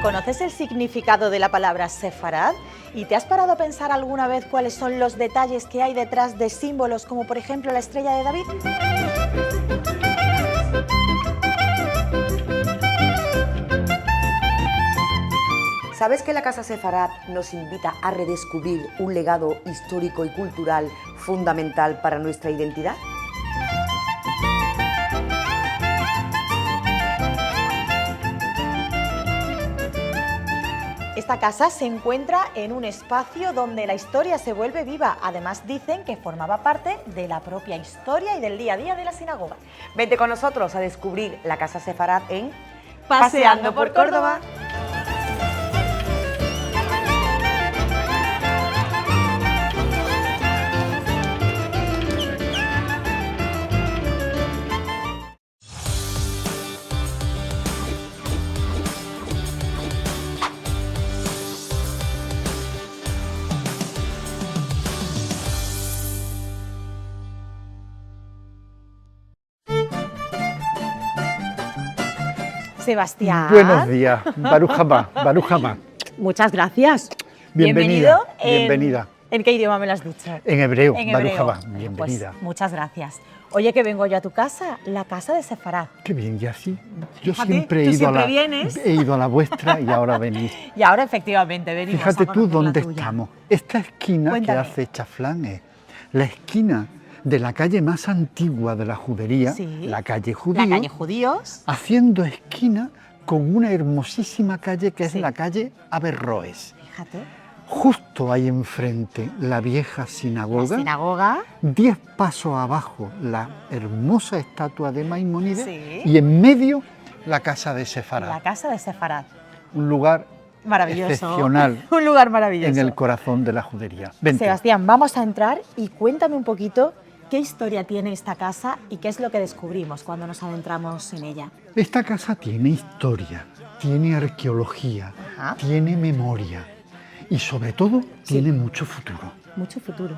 ¿conoces el significado de la palabra sefarad? ¿Y te has parado a pensar alguna vez cuáles son los detalles que hay detrás de símbolos como por ejemplo la estrella de David? ¿Sabes que la Casa Sefarad nos invita a redescubrir un legado histórico y cultural fundamental para nuestra identidad? Esta casa se encuentra en un espacio donde la historia se vuelve viva. Además dicen que formaba parte de la propia historia y del día a día de la sinagoga. Vente con nosotros a descubrir la Casa Sefarad en Paseando por Córdoba. Sebastián. Buenos días, Baruch Haba, Baruch Haba. Muchas gracias. Bienvenida, bienvenida. ¿En qué idioma me lo has dicho? En hebreo, En Baruch hebreo. Haba, bienvenida. Pues, muchas gracias. Oye, que vengo yo a tu casa, la casa de Sefarad. Qué bien, ya sí. Yo Fíjate, siempre tú he ido, vienes. he ido a la vuestra y ahora venís. Y ahora efectivamente venimos. Fíjate a tú conocer la dónde tuya. estamos. Esta esquina Cuéntame. que hace Chaflán es la esquina de la calle más antigua de la judería, Sí. la calle La Judío, calle Judíos. haciendo esquina con una hermosísima calle que es Sí. la calle Averroes. Fíjate, Justo ahí enfrente la vieja la sinagoga. sinagoga. 10 pasos abajo la hermosa estatua de Maimónides Sí. y en medio la casa de Sefarad, La casa de Sefarad. un lugar Maravilloso. excepcional Un lugar maravilloso. en el corazón de la judería. Vente. Sebastián, vamos a entrar y cuéntame un poquito qué historia tiene esta casa y qué es lo que descubrimos cuando nos adentramos en ella. Esta casa tiene historia, tiene arqueología, Ajá. tiene memoria y sobre todo tiene mucho futuro. Mucho futuro.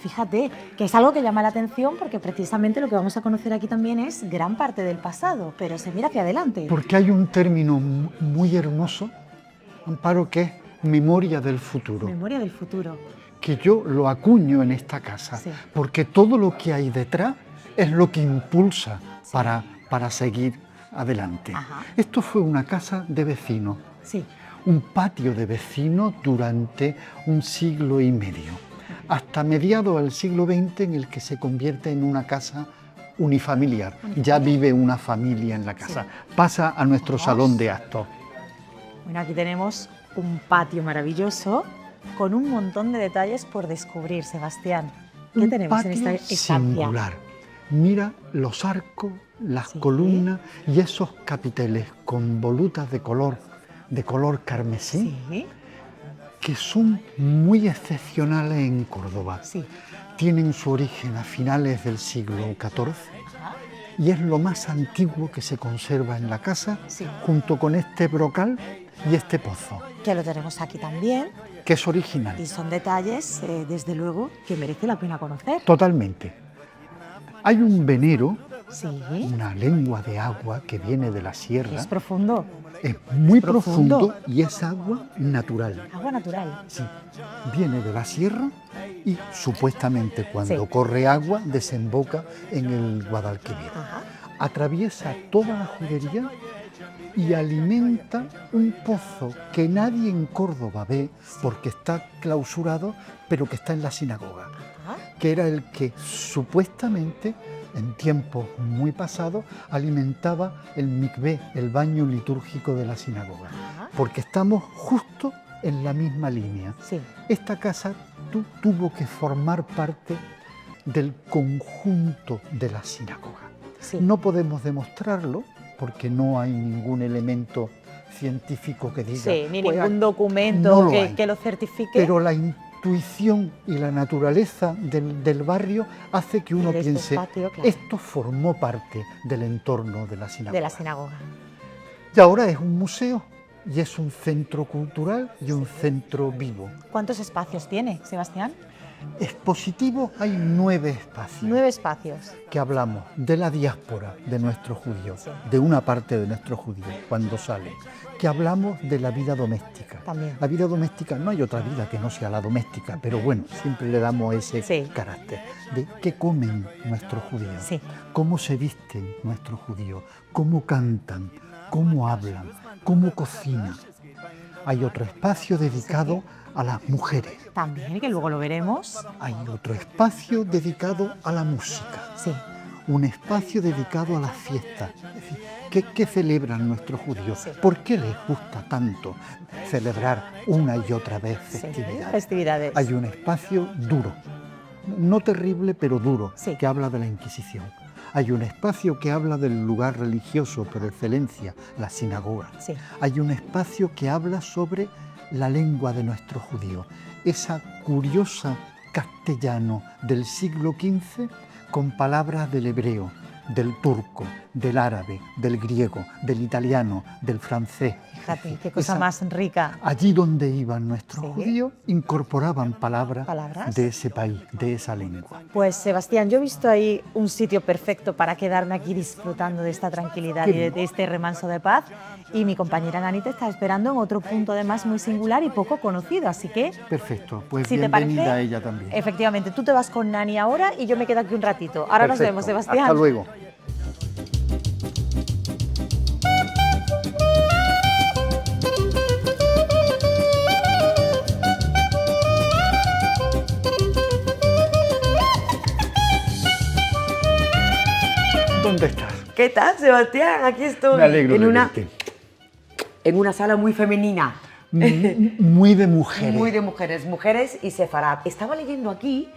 Fíjate, que es algo que llama la atención porque precisamente lo que vamos a conocer aquí también es gran parte del pasado, pero se mira hacia adelante. Porque hay un término muy hermoso, Amparo, que es memoria del futuro. Memoria del futuro. Que yo lo acuño en esta casa, Sí. porque todo lo que hay detrás es lo que impulsa para seguir adelante. Ajá. Esto fue una casa de vecinos, Sí. un patio de vecinos durante un siglo y medio, hasta mediados del siglo XX en el que se convierte en una casa unifamiliar. Ya vive una familia en la casa. Pasa a nuestro Vamos. salón de actos. Bueno, aquí tenemos un patio maravilloso con un montón de detalles por descubrir, Sebastián. ¿Qué Un tenemos patio en esta estancia? singular. Mira los arcos, las Sí. columnas y esos capiteles con volutas de color carmesí, Sí, que son muy excepcionales en Córdoba. sí. Tienen su origen a finales del siglo XIV Ajá. y es lo más antiguo que se conserva en la casa, Sí. junto con este brocal y este pozo, Que lo tenemos aquí también que es original. y son detalles, desde luego, que merece la pena conocer. Totalmente. Hay un venero, Sí, una lengua de agua que viene de la sierra. es profundo, Es muy profundo. profundo y es agua natural. agua natural. Sí, viene de la sierra y supuestamente cuando Sí. corre agua desemboca en el Guadalquivir. Ajá. Atraviesa toda la judería y alimenta un pozo que nadie en Córdoba ve porque está clausurado, pero que está en la sinagoga, Ajá. que era el que supuestamente en tiempos muy pasados alimentaba el mikvé, el baño litúrgico de la sinagoga, Ajá. porque estamos justo en la misma línea. Sí, Esta casa tuvo que formar parte del conjunto de la sinagoga. sí. No podemos demostrarlo porque no hay ningún elemento científico que diga... Sí, ni pues, ningún no documento lo hay. que lo certifique. Pero la intuición y la naturaleza del barrio hace que uno Y de este piense, patio, claro. esto formó parte del entorno de la sinagoga. de la sinagoga. Y ahora es un museo y es un centro cultural y un centro vivo. ¿Cuántos espacios tiene, Sebastián? Expositivos hay 9 espacios. 9 espacios. Que hablamos de la diáspora de nuestros judíos, de una parte de nuestros judíos, cuando salen. Que hablamos de la vida doméstica. También. La vida doméstica, no hay otra vida que no sea la doméstica, pero bueno, siempre le damos ese carácter. De qué comen nuestros judíos, Sí. cómo se visten nuestros judíos, cómo cantan, cómo hablan, cómo cocinan. Hay otro espacio dedicado a las mujeres. También, que luego lo veremos. Hay otro espacio dedicado a la música. Sí. Un espacio dedicado a las fiestas. Es decir, ¿qué celebran nuestros judíos? Sí. ¿Por qué les gusta tanto celebrar una y otra vez festividades? Festividades. Hay un espacio duro, no terrible, pero duro, Sí. que habla de la Inquisición. Hay un espacio que habla del lugar religioso por excelencia, la sinagoga. Sí. Hay un espacio que habla sobre la lengua de nuestros judíos, esa curiosa castellano del siglo XV con palabras del hebreo, del turco, del árabe, del griego, del italiano, del francés. Fíjate, qué cosa Esa- más rica. Allí donde iban nuestros Sí. judíos, incorporaban palabras Palabras. de ese país, de esa lengua. Pues Sebastián, yo he visto ahí un sitio perfecto para quedarme aquí disfrutando de esta tranquilidad y de este remanso de paz. Y mi compañera Nani te está esperando en otro punto además muy singular y poco conocido. Así que, Perfecto, pues si te bienvenida parece, ella también. efectivamente, tú te vas con Nani ahora y yo me quedo aquí un ratito. Ahora nos Perfecto. vemos, Sebastián. Hasta luego. ¿Dónde estás? ¿Qué tal, Sebastián? Aquí estoy. Me alegro en de una, verte. en una sala muy femenina. Muy de mujeres. Muy de mujeres, mujeres y sefarad. Estaba leyendo aquí,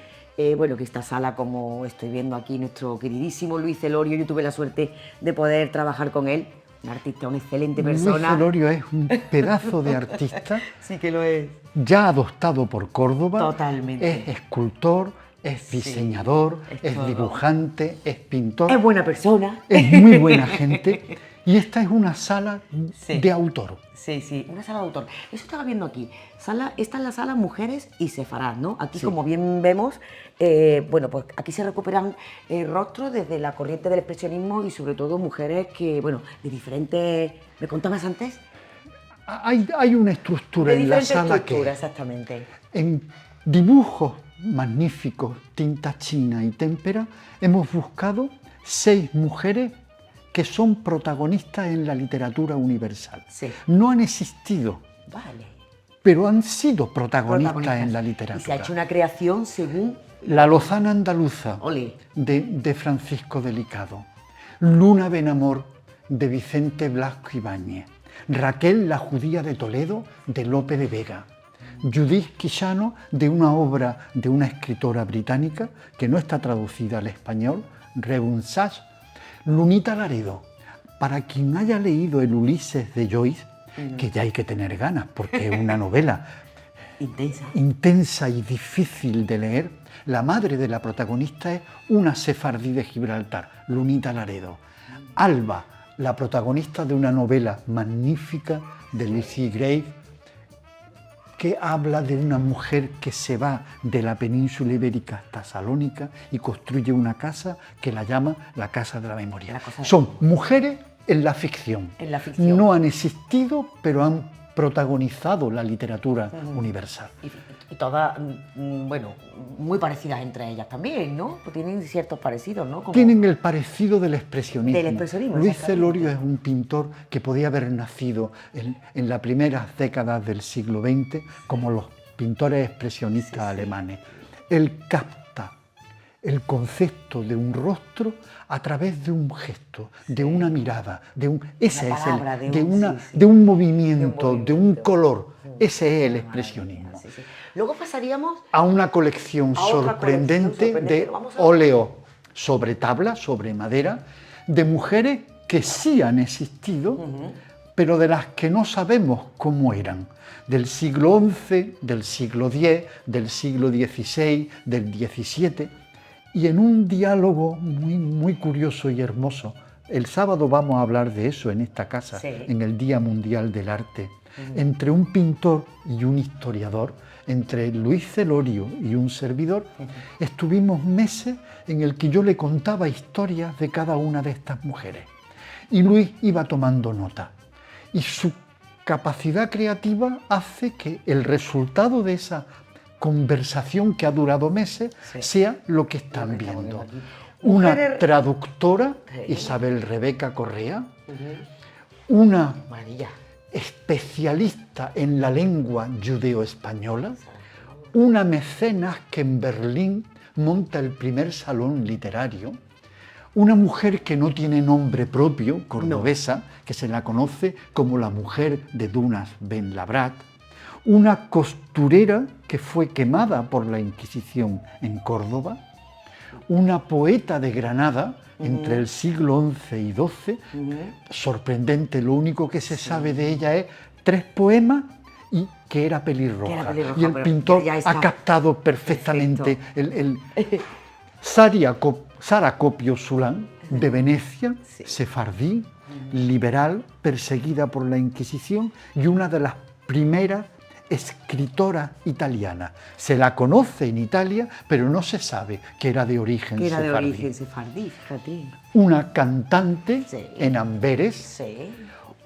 bueno, que esta sala, como estoy viendo aquí, nuestro queridísimo Luis Celorio, yo tuve la suerte de poder trabajar con él, un artista, una excelente persona. Luis Celorio es un pedazo de artista, Sí que lo es. ya adoptado por Córdoba. Totalmente. Es escultor, es diseñador, es es todo. dibujante, es pintor. Es buena persona. Es muy buena gente. Y esta es una sala Sí. de autor. Sí, sí, una sala de autor. Eso estaba viendo aquí. Esta es la sala Mujeres y Sefarad, ¿no? Aquí, como bien vemos, bueno, pues aquí se recuperan rostros desde la corriente del expresionismo y sobre todo mujeres que, bueno, de diferentes... ¿Me contabas antes? Hay una estructura De en la diferentes sala estructuras, que exactamente. en dibujos magníficos, tinta china y témpera, hemos buscado 6 mujeres que son protagonistas en la literatura universal. Sí. No han existido, Vale. pero han sido protagonistas Protagonistas. en la Y se ha literatura. hecho una creación según... La Lozana andaluza Ole. de Francisco Delicado, Luna Benamor de Vicente Blasco Ibáñez, Raquel la judía de Toledo de Lope de Vega, Judith Quixano de una obra de una escritora británica que no está traducida al español, Rebunsach, Lunita Laredo. Para quien haya leído el Ulises de Joyce, que ya hay que tener ganas porque es una novela Intensa. intensa y difícil de leer, la madre de la protagonista es una sefardí de Gibraltar, Lunita Laredo. Alba, la protagonista de una novela magnífica de Lucy Gray, que habla de una mujer que se va de la península ibérica hasta Salónica y construye una casa que la llama la Casa de la Memoria. La Casa de- Son mujeres en la ficción. En la ficción. No han existido, pero han protagonizado la literatura universal. Y todas, bueno, muy parecidas entre ellas también, ¿no? Pues tienen ciertos parecidos, ¿no? Como- Tienen el parecido del expresionismo. Del expresionismo, Luis exactamente. Celorio es un pintor que podía haber nacido en las primeras décadas del siglo XX, como los pintores expresionistas alemanes. Él capta el concepto de un rostro a través de un gesto, de una mirada, de un, ese Una es palabra, el, de de, un- una, sí, sí. de un movimiento, de un movimiento. color. Ese es el expresionismo. Sí, sí. Luego pasaríamos A una colección A otra sorprendente colección sorprendente. de Vamos a- óleo sobre tabla, sobre madera, de mujeres que sí han existido, pero de las que no sabemos cómo eran. Del siglo XI, del siglo X, del siglo XVI, del XVII, y en un diálogo muy, muy curioso y hermoso El sábado vamos a hablar de eso en esta casa, Sí. en el Día Mundial del Arte. Entre un pintor y un historiador, entre Luis Celorio y un servidor, estuvimos meses en el que yo le contaba historias de cada una de estas mujeres. Y Luis iba tomando nota. Y su capacidad creativa hace que el resultado de esa conversación que ha durado meses Sí. sea lo que están Lo que estamos viendo. viendo aquí. Una Mujeres- traductora, Sí. Isabel Rebeca Correa, una Maravilla. especialista en la lengua judeo-española, una mecenas que en Berlín monta el primer salón literario, una mujer que no tiene nombre propio, cordobesa, que se la conoce como la mujer de Dunas Ben Labrat, una costurera que fue quemada por la Inquisición en Córdoba, una poeta de Granada entre el siglo XI y XII, sorprendente, lo único que se sabe de ella es 3 poemas y que era pelirroja. Que era pelirroja, Y el pero pintor ya está. ha captado perfectamente Sara Copio Solán, de Venecia, Sí. sefardí, liberal, perseguida por la Inquisición y una de las primeras escritora italiana. Se la conoce en Italia, pero no se sabe que era de origen Que era de sefardí. origen sefardí, fíjate. Una cantante Sí. en Amberes, Sí.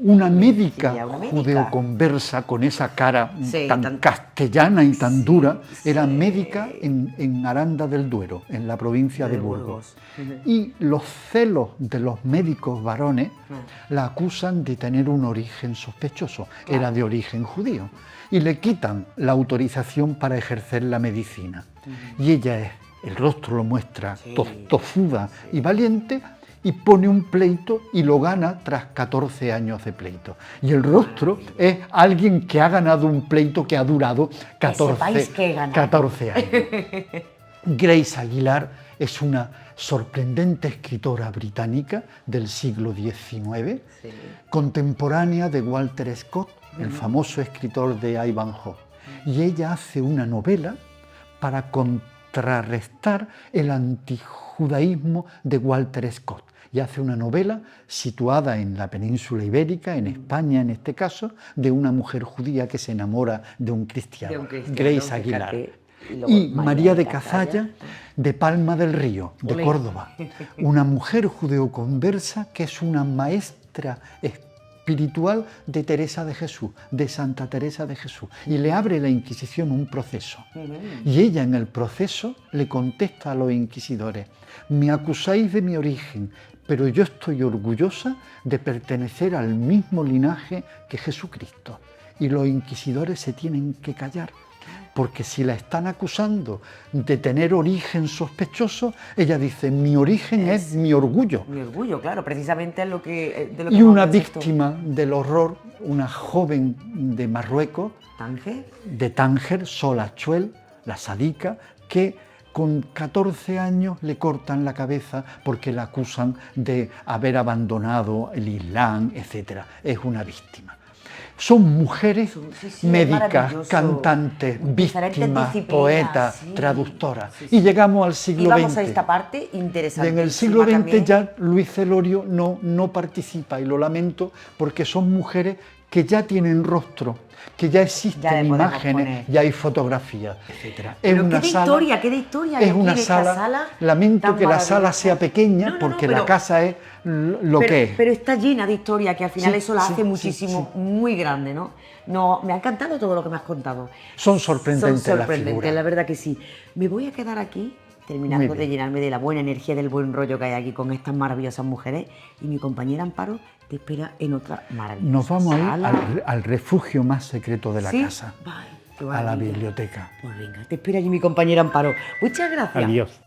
una médica una médica. judeoconversa con esa cara Sí, tan tan- castellana y tan dura, era sí. médica en Aranda del Duero, en la provincia de De Burgos. Burgos. Y los celos de los médicos varones Mm. la acusan de tener un origen sospechoso, era de origen judío, y le quitan la autorización para ejercer la medicina. Y ella es, el rostro lo muestra Sí. tozuda y valiente, y pone un pleito y lo gana tras 14 años de pleito. Y el rostro es alguien que ha ganado un pleito que ha durado 14, sepáis que he ganado. 14 años. Grace Aguilar es una sorprendente escritora británica del siglo XIX, Sí. contemporánea de Walter Scott, el famoso escritor de Ivanhoe. Y ella hace una novela para contrarrestar el antijudaísmo de Walter Scott. Y hace una novela situada en la península ibérica, en España en este caso, de una mujer judía que se enamora de un cristiano, De un cristiano, Grace Aguilar. fíjate. Y luego Y María de Cazalla, de Palma del Río, de Olé. Córdoba. Una mujer judeoconversa que es una maestra espiritual de Teresa de Jesús, de Santa Teresa de Jesús. Y le abre la Inquisición un proceso. Y ella en el proceso le contesta a los inquisidores: me acusáis de mi origen, pero yo estoy orgullosa de pertenecer al mismo linaje que Jesucristo. Y los inquisidores se tienen que callar, porque si la están acusando de tener origen sospechoso, ella dice: mi origen es mi orgullo. Mi orgullo, claro, precisamente es lo que, de lo que Y una hemos visto. víctima del horror, una joven de Marruecos, Tánger. de Tánger, Sola Chuel, la sadica, que con 14 años le cortan la cabeza porque la acusan de haber abandonado el Islam, etc. Es una víctima. Son mujeres Sí, es médicas, maravilloso. cantantes, Diferentes víctimas, disciplinas, poetas, sí. traductoras. Sí, sí. Y llegamos al siglo Y vamos XX. a esta parte Y interesante. en el siglo XX ya Luis Celorio no participa, y lo lamento porque son mujeres que ya tienen rostro, que ya existen Ya le podemos imágenes, poner. ya hay fotografías, etc. Pero qué de historia, qué de historia hay Es aquí una en esta sala, sala lamento tan que la sala maravillosa. sea pequeña, No, no, no, porque pero- la casa es lo que es. Pero está llena de historia, que al final Sí, eso la sí, hace sí, muchísimo, muy grande, ¿no? No, me ha encantado todo lo que me has contado. Son sorprendentes Son las sorprendentes, figuras. la verdad que sí. Me voy a quedar aquí, terminando Muy de bien. llenarme de la buena energía, del buen rollo que hay aquí con estas maravillosas mujeres, y mi compañera Amparo te espera en otra maravillosa Nos vamos a ir sala. al refugio más secreto de la ¿Sí? casa, Ay, qué a la maravilla. biblioteca. Pues venga, te espera allí mi compañera Amparo. Muchas gracias. Adiós.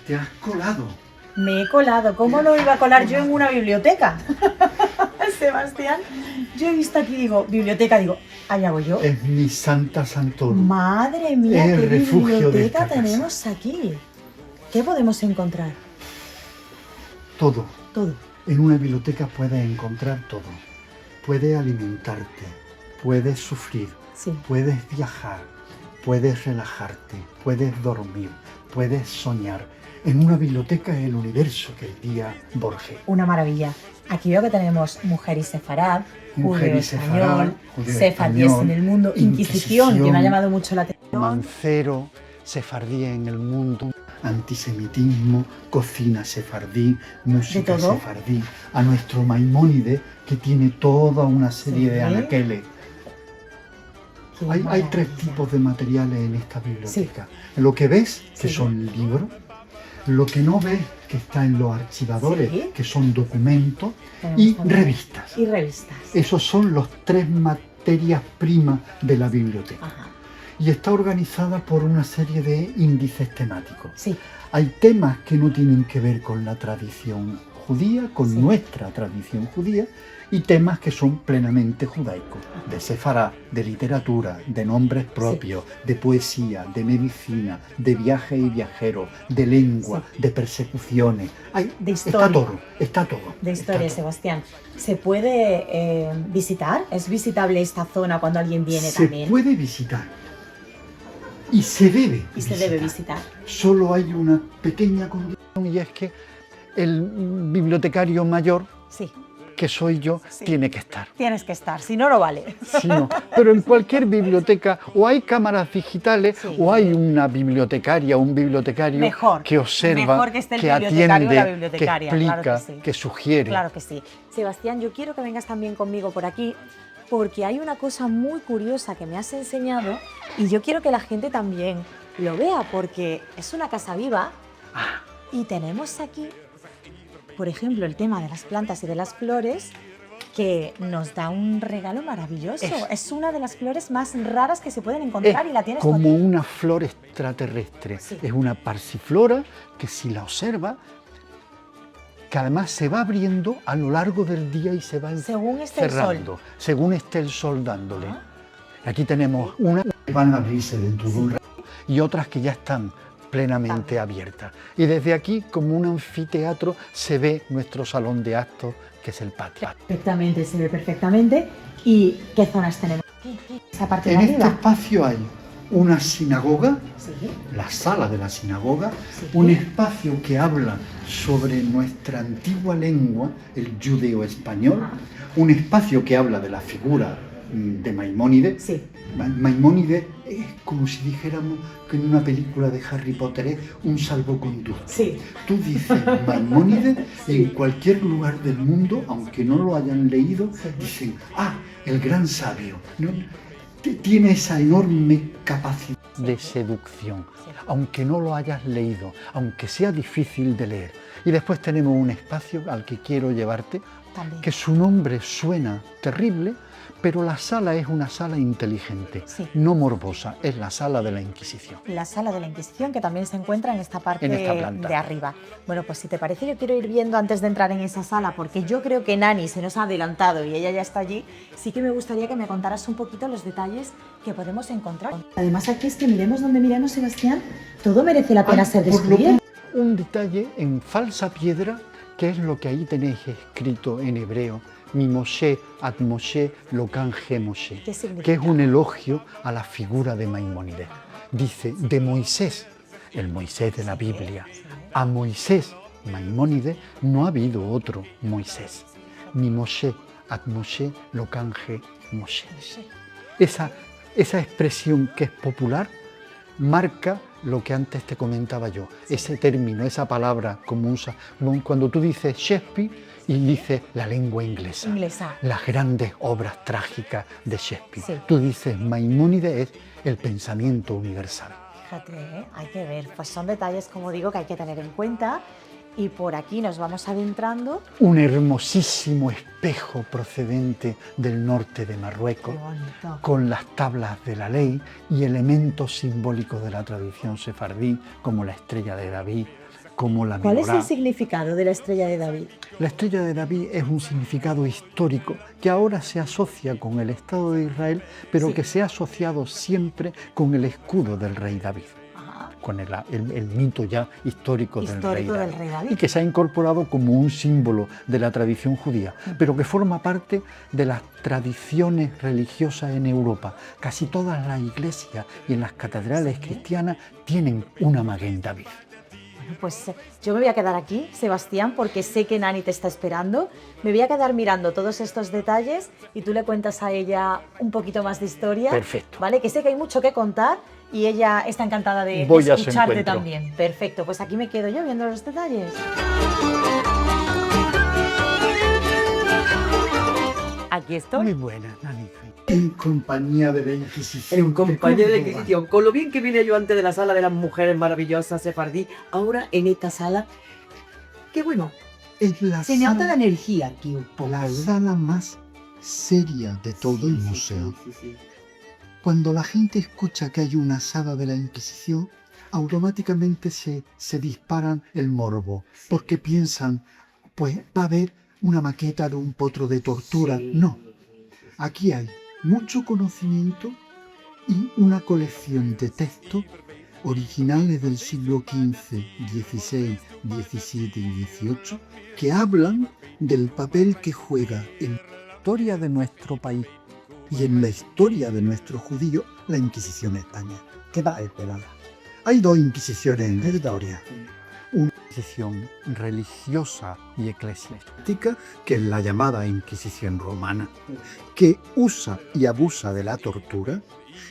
Te has colado. Me he colado. ¿Cómo no iba a colar yo en una biblioteca? Sebastián, yo he visto aquí, digo, biblioteca, digo, allá voy yo. Es mi Santa Santorum. Madre mía, Es el qué refugio de biblioteca esta casa. tenemos aquí. ¿Qué podemos encontrar? Todo. Todo. En una biblioteca puedes encontrar todo. Puedes alimentarte, puedes sufrir, Sí. puedes viajar, puedes relajarte, puedes dormir, puedes soñar. En una biblioteca del universo que diría Borges. Una maravilla. Aquí veo que tenemos mujer y sefarad, Mujer judeo y sefarad, español, judeo sefardíes español, en el mundo, Inquisición, que me ha llamado mucho la atención. Mancero, sefardí en el mundo, antisemitismo, cocina sefardí, música ¿De todo? sefardí, a nuestro Maimónides, que tiene toda una serie Sí. de anaqueles. Qué Hay maravilla. 3 tipos de materiales en esta biblioteca. Lo que ves, que Sí. son libros, lo que no ves, que está en los archivadores, Sí. que son documentos, Tenemos y también- revistas. Y revistas. Esos son los 3 materias primas de la biblioteca. Ajá. Y está organizada por una serie de índices temáticos. Sí. Hay temas que no tienen que ver con la tradición judía, con Sí. nuestra tradición judía, y temas que son plenamente judaicos, de sefará, de literatura, de nombres propios, de poesía, de medicina, de viajes y viajeros, de lengua, de persecuciones. De Está historia. todo, está todo. De está historia, todo. Sebastián. ¿Se puede visitar? ¿Es visitable esta zona cuando alguien viene Se también? puede visitar y se debe Y se debe visitar. Solo hay una pequeña condición, y es que el bibliotecario mayor, Sí. que soy yo, Sí. tiene que estar. Tienes que estar, si no, no vale. Si no, pero en cualquier biblioteca o hay cámaras digitales Sí. o hay una bibliotecaria o un bibliotecario Mejor. que observa, Mejor que esté el que bibliotecario o atiende, la que bibliotecaria, explica, claro que sí. que sugiere. Claro que sí. Sebastián, yo quiero que vengas también conmigo por aquí, porque hay una cosa muy curiosa que me has enseñado y yo quiero que la gente también lo vea, porque es una casa viva y tenemos aquí, por ejemplo, el tema de las plantas y de las flores, que nos da un regalo maravilloso. Es una de las flores más raras que se pueden encontrar Es y la tienes como contigo. una flor extraterrestre. Sí. Es una parsiflora que, si la observa, que además se va abriendo a lo largo del día y se va Según esté el sol. cerrando, según esté el sol dándole. Ah. Aquí tenemos una que van a abrirse dentro de un rato y otras que ya están plenamente abiertas. Y desde aquí, como un anfiteatro, se ve nuestro salón de actos, que es el patio. Perfectamente, se ve perfectamente. ¿Y qué zonas tenemos aquí? Esa parte de En este arriba. espacio hay una sinagoga, Sí. la sala de la sinagoga, Sí. un espacio que habla sobre nuestra antigua lengua, el judeo-español, un espacio que habla de la figura de Maimónides. Sí. Maimónides es como si dijéramos que en una película de Harry Potter es un salvoconducto. Sí. Tú dices Maimónides y en cualquier lugar del mundo, aunque no lo hayan leído, dicen, ah, el gran sabio, ¿no? Tiene esa enorme capacidad de seducción, aunque no lo hayas leído, aunque sea difícil de leer. Y después tenemos un espacio al que quiero llevarte, También. que su nombre suena terrible, pero la sala es una sala inteligente, Sí. no morbosa, es la sala de la Inquisición. La sala de la Inquisición, que también se encuentra en esta parte En esta planta. de arriba. Bueno, pues si te parece, yo quiero ir viendo antes de entrar en esa sala, porque yo creo que Nani se nos ha adelantado y ella ya está allí. Sí que me gustaría que me contaras un poquito los detalles que podemos encontrar. Además, aquí es que miremos donde miremos, Sebastián, todo merece la pena Hay, ser por lo descubierto. pronto, un detalle en falsa piedra, que es lo que ahí tenéis escrito en hebreo, mi Moshe ad Moshe lo canje Moshe, ¿Qué significa? que es un elogio a la figura de Maimónides. Dice, de Moisés, el Moisés de la Biblia, a Moisés, Maimónides, no ha habido otro Moisés. Mi Moshe ad Moshe lo canje Moshe. Esa expresión que es popular marca lo que antes te comentaba yo, ese término, esa palabra como cuando tú dices Shakespeare y dices la lengua inglesa, las grandes obras trágicas de Shakespeare. Sí. Tú dices Maimónides es el pensamiento universal. Fíjate, hay que ver, pues son detalles, como digo, que hay que tener en cuenta. Y por aquí nos vamos adentrando. Un hermosísimo espejo procedente del norte de Marruecos, Qué bonito. con las tablas de la ley y elementos simbólicos de la tradición sefardí, como la estrella de David, como la ¿Cuál es menorá. el significado de la estrella de David? La estrella de David es un significado histórico que ahora se asocia con el Estado de Israel, pero Sí. que se ha asociado siempre con el escudo del rey David. Ajá. con el mito ya histórico del rey del David, rey David. y que se ha incorporado como un símbolo de la tradición judía, pero que forma parte de las tradiciones religiosas en Europa. Casi todas las iglesias y en las catedrales cristianas tienen una Maguen David. Bueno, pues yo me voy a quedar aquí, Sebastián, porque sé que Nani te está esperando. Me voy a quedar mirando todos estos detalles y tú le cuentas a ella un poquito más de historia. Perfecto. ¿Vale? Que sé que hay mucho que contar y ella está encantada de Voy a su escucharte encuentro. también. Perfecto, pues aquí me quedo yo viendo los detalles. Aquí estoy. Muy buena, Nani. En compañía de la Inquisición. En un compañero de Córdoba. Inquisición. Con lo bien que vine yo antes de la sala de las mujeres maravillosas sefardí, ahora en esta sala, qué bueno, Es la se nota la sala, energía aquí un poco. la sala más seria de todo el museo. Sí. Cuando la gente escucha que hay una sala de la Inquisición, automáticamente se disparan el morbo, porque piensan, pues va a haber una maqueta de un potro de tortura. Sí. No, aquí hay mucho conocimiento y una colección de textos originales del siglo XV, XVI, XVII y XVIII que hablan del papel que juega en la historia de nuestro país y en la historia de nuestros judíos la Inquisición española. Queda esperada. Hay dos inquisiciones en la historia. Una inquisición religiosa y eclesiástica, que es la llamada Inquisición romana, que usa y abusa de la tortura,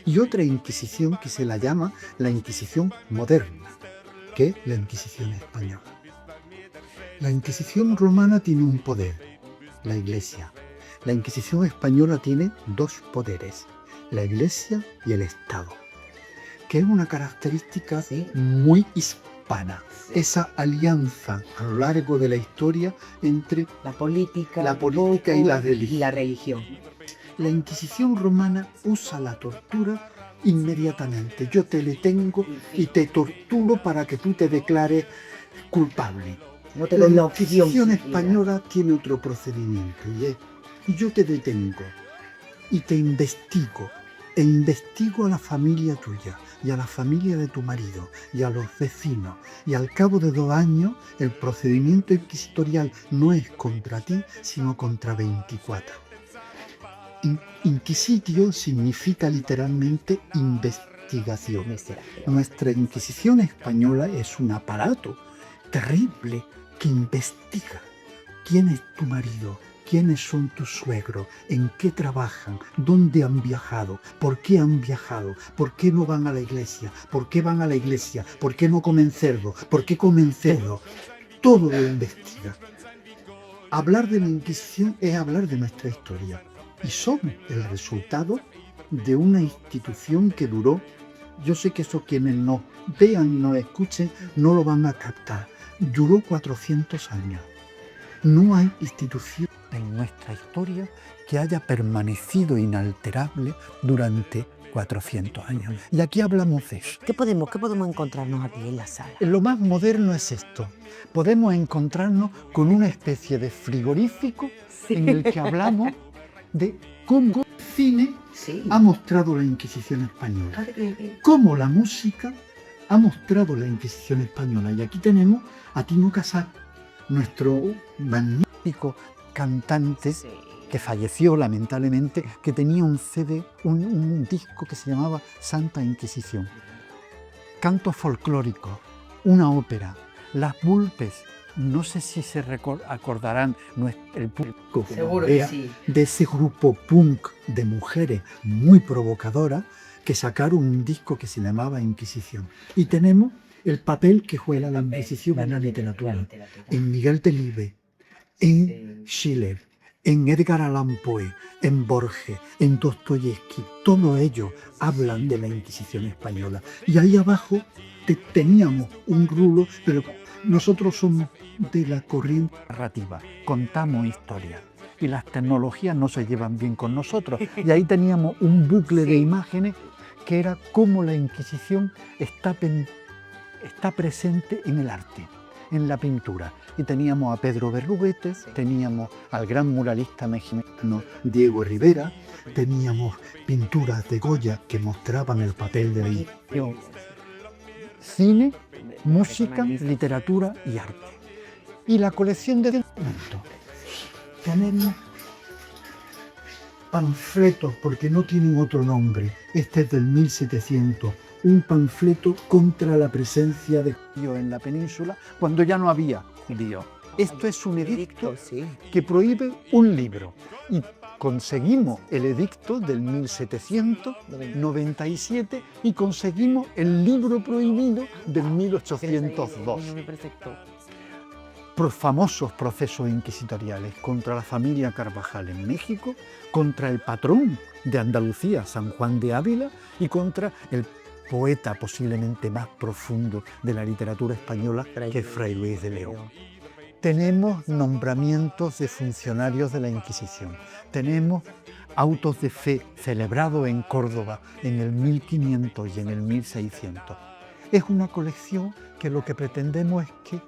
y otra Inquisición que se la llama la Inquisición moderna, que es la Inquisición española. La Inquisición romana tiene un poder, la Iglesia. La Inquisición española tiene dos poderes, la Iglesia y el Estado, que es una característica muy hispana. Esa alianza a lo largo de la historia entre La política y la religión. y la religión. La Inquisición romana usa la tortura inmediatamente. Yo te detengo y te torturo para que tú te declares culpable. No te La doy la opción. Inquisición española tiene otro procedimiento y es: yo te detengo y te investigo, e investigo a la familia tuya y a la familia de tu marido y a los vecinos, y al cabo de 2 años el procedimiento inquisitorial no es contra ti, sino contra 24. Inquisitio significa literalmente investigación. Nuestra Inquisición española es un aparato terrible que investiga quién es tu marido, quiénes son tus suegros, en qué trabajan, dónde han viajado, por qué no van a la iglesia, por qué van a la iglesia, por qué no comen cerdo, por qué comen cerdo. Todo lo investiga. Hablar de la Inquisición es hablar de nuestra historia, y somos el resultado de una institución que duró. Yo sé que eso quienes nos vean y nos escuchen no lo van a captar. Duró 400 años. No hay institución en nuestra historia que haya permanecido inalterable durante 400 años. Y aquí hablamos de eso. ¿Qué podemos encontrarnos aquí en la sala? Lo más moderno es esto. Podemos encontrarnos con una especie de frigorífico en el que hablamos de cómo el cine ha mostrado la Inquisición española, cómo la música ha mostrado la Inquisición española. Y aquí tenemos a Tino Casal, nuestro magnífico cantante que falleció lamentablemente, que tenía un CD, un disco que se llamaba Santa Inquisición. Cantos folclóricos, una ópera, Las Vulpes. No sé si se acordarán el público Seguro que sí. de ese grupo punk de mujeres muy provocadoras que sacaron un disco que se llamaba Inquisición. Y tenemos el papel que juega la Inquisición en la literatura, en Miguel Delibes, en Schiller, en Edgar Allan Poe, en Borges, en Dostoyevsky. Todos ellos hablan de la Inquisición española. Y ahí abajo teníamos un rulo, pero nosotros somos de la corriente narrativa, contamos historias y las tecnologías no se llevan bien con nosotros. Y ahí teníamos un bucle de imágenes que era cómo la Inquisición está presente en el arte, en la pintura. Y teníamos a Pedro Berruguete, teníamos al gran muralista mexicano Diego Rivera, teníamos pinturas de Goya que mostraban el papel de la Inquisición. cine, música, literatura y arte. Y la colección de documentos. Tenemos panfletos, porque no tienen otro nombre. Este es del 1700, un panfleto contra la presencia de judíos en la península cuando ya no había judíos. Esto es un edicto que prohíbe un libro. Y conseguimos el edicto del 1797 y conseguimos el libro prohibido del 1802. Por famosos procesos inquisitoriales contra la familia Carvajal en México, contra el patrón de Andalucía, San Juan de Ávila, y contra el poeta posiblemente más profundo de la literatura española, que es Fray Luis de León. Tenemos nombramientos de funcionarios de la Inquisición, tenemos autos de fe celebrados en Córdoba en el 1500 y en el 1600. Es una colección que lo que pretendemos es que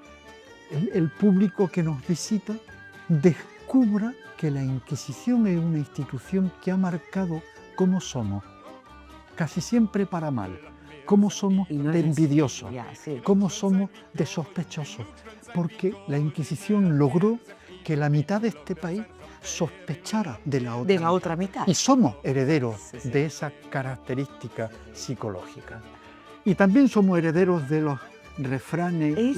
el público que nos visita descubra que la Inquisición es una institución que ha marcado cómo somos, casi siempre para mal, cómo somos de envidiosos, cómo somos de sospechosos, porque la Inquisición logró que la mitad de este país sospechara de la otra mitad. Y somos herederos de esa característica psicológica. Y también somos herederos de los refranes y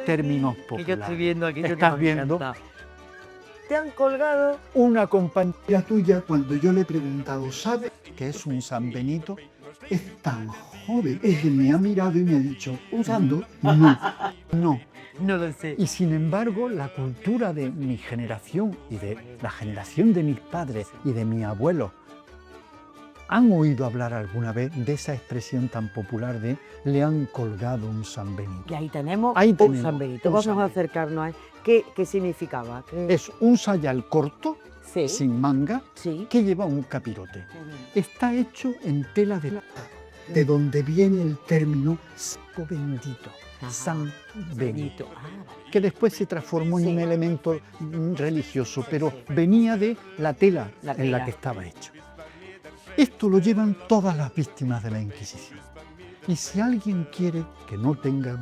términos populares. Que yo estoy viendo aquí. ¿Estás viendo? Te han colgado. Una compañera tuya, cuando yo le he preguntado, ¿sabe que es un San Benito? Es tan joven. Es que me ha mirado y me ha dicho, ¿usando? No. No lo sé. Y sin embargo, la cultura de mi generación y de la generación de mis padres y de mis abuelos han oído hablar alguna vez de esa expresión tan popular de le han colgado un San Benito. Y ahí tenemos un San Benito. Vamos a acercarnos a él. ¿Qué significaba? Es un sayal corto, sin manga, que lleva un capirote. Está hecho en tela de plata, de donde viene el término saco bendito, San Benito, que después se transformó en un elemento religioso, pero venía de la tela en la que estaba hecho. Esto lo llevan todas las víctimas de la Inquisición. Y si alguien quiere, que no tenga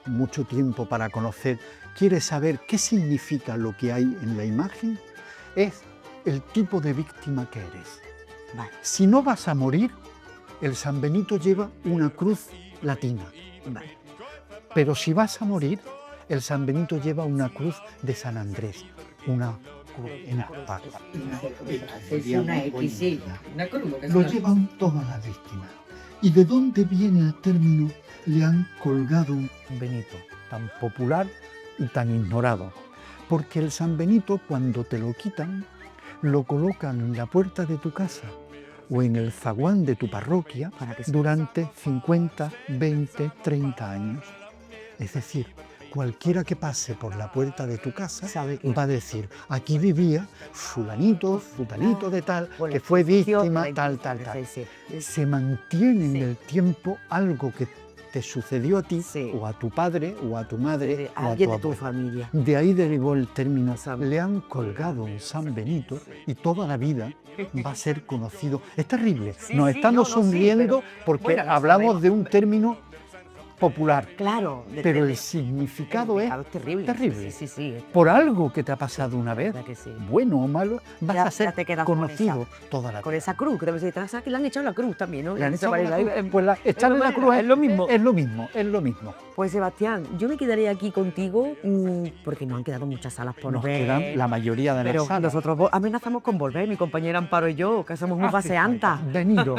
mucho tiempo para conocer, quiere saber qué significa lo que hay en la imagen, es el tipo de víctima que eres. Si no vas a morir, el San Benito lleva una cruz latina. Pero si vas a morir, el San Benito lleva una cruz de San Andrés, una cruz en la espalda. Es una X, sí. Una cruz. Lo llevan todas las víctimas. ¿Y de dónde viene el término le han colgado un Benito, tan popular y tan ignorado? Porque el San Benito, cuando te lo quitan, lo colocan en la puerta de tu casa o en el zaguán de tu parroquia durante 50, 20, 30 años. Es decir, cualquiera que pase por la puerta de tu casa va a decir, aquí vivía fulanito de tal, que fue víctima, tal. Se mantiene en el tiempo algo que te sucedió a ti, o a tu padre, o a tu madre, o a tu familia. De ahí derivó el término, le han colgado un San Benito y toda la vida va a ser conocido. Es terrible, nos estamos sonriendo porque hablamos de un término popular, claro, pero el significado es terrible. Sí. Por algo que te ha pasado una vez, bueno o malo, vas a ser conocido toda la vida. Con esa cruz, que te decís, que le han echado la cruz también, ¿no? Le han echado la cruz. Pues echarle la cruz es lo mismo. Es lo mismo. Pues Sebastián, yo me quedaría aquí contigo porque nos han quedado muchas salas por nos ver. Quedan la mayoría de las salas. Nosotros amenazamos con volver, mi compañera Amparo y yo, que somos muy paseantas. Venido.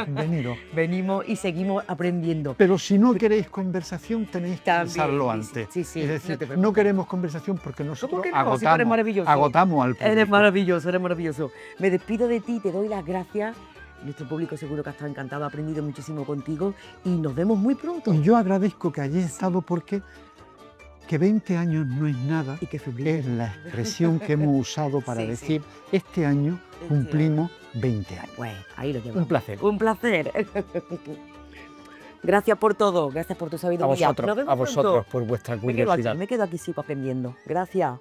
Venimos y seguimos aprendiendo. Pero si no queréis conversación, tenéis que pensarlo antes. Sí. Es decir, no queremos conversación porque nosotros agotamos al público. Eres maravilloso. Me despido de ti, te doy las gracias. Nuestro público seguro que ha estado encantado, ha aprendido muchísimo contigo y nos vemos muy pronto. Y yo agradezco que hayáis estado porque que 20 años no es nada, y que es la expresión que hemos usado para decir este año cumplimos 20 años. Bueno, ahí lo llevamos. Un placer. Gracias por todo, gracias por tu sabiduría. A vosotros por vuestra curiosidad. Me quedo aquí sí aprendiendo. Gracias.